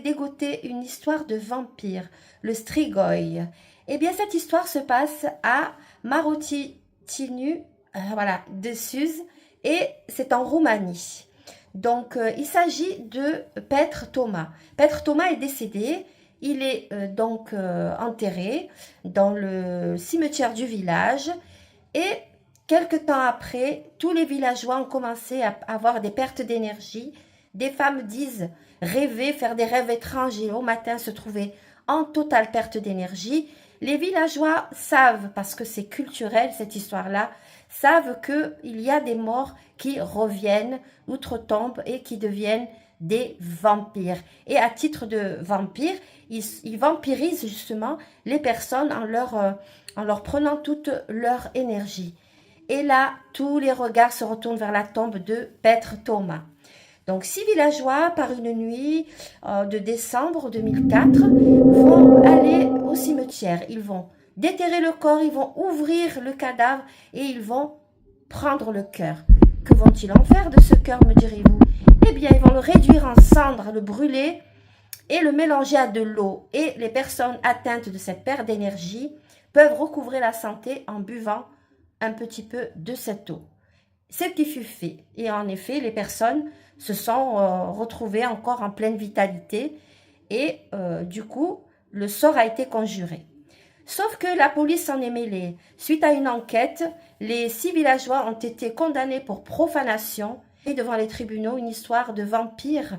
Dégoter une histoire de vampire, le Strigoi. Eh bien, cette histoire se passe à Marotitinu, voilà, de Suse, et c'est en Roumanie. Donc, il s'agit de Petr Thomas. Petr Thomas est décédé. Il est enterré dans le cimetière du village. Et quelque temps après, tous les villageois ont commencé à avoir des pertes d'énergie. Des femmes disent rêver, faire des rêves étranges et au matin se trouver en totale perte d'énergie. Les villageois savent, parce que c'est culturel cette histoire-là, savent qu'il y a des morts qui reviennent outre-tombe et qui deviennent des vampires. Et à titre de vampires, ils vampirisent justement les personnes en leur prenant toute leur énergie. Et là, tous les regards se retournent vers la tombe de Petr Thomas. Donc, 6 villageois, par une nuit de décembre 2004, vont aller au cimetière. Ils vont déterrer le corps, ils vont ouvrir le cadavre et ils vont prendre le cœur. Que vont-ils en faire de ce cœur, me direz-vous? Eh bien, ils vont le réduire en cendres, le brûler et le mélanger à de l'eau. Et les personnes atteintes de cette perte d'énergie peuvent recouvrer la santé en buvant un petit peu de cette eau. C'est ce qui fut fait. Et en effet, les personnes se sont retrouvées encore en pleine vitalité et du coup, le sort a été conjuré. Sauf que la police s'en est mêlée. Suite à une enquête, les 6 villageois ont été condamnés pour profanation et devant les tribunaux, une histoire de vampire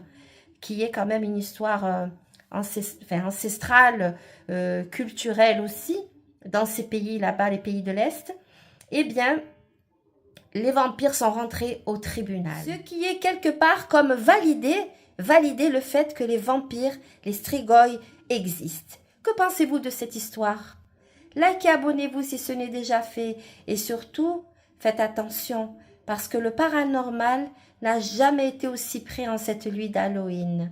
qui est quand même une histoire ancestrale, culturelle aussi, dans ces pays là-bas, les pays de l'Est. Eh bien, les vampires sont rentrés au tribunal. Ce qui est quelque part comme valider le fait que les vampires, les Strigoi, existent. Que pensez-vous de cette histoire? Likez, abonnez-vous si ce n'est déjà fait. Et surtout, faites attention, parce que le paranormal n'a jamais été aussi près en cette nuit d'Halloween.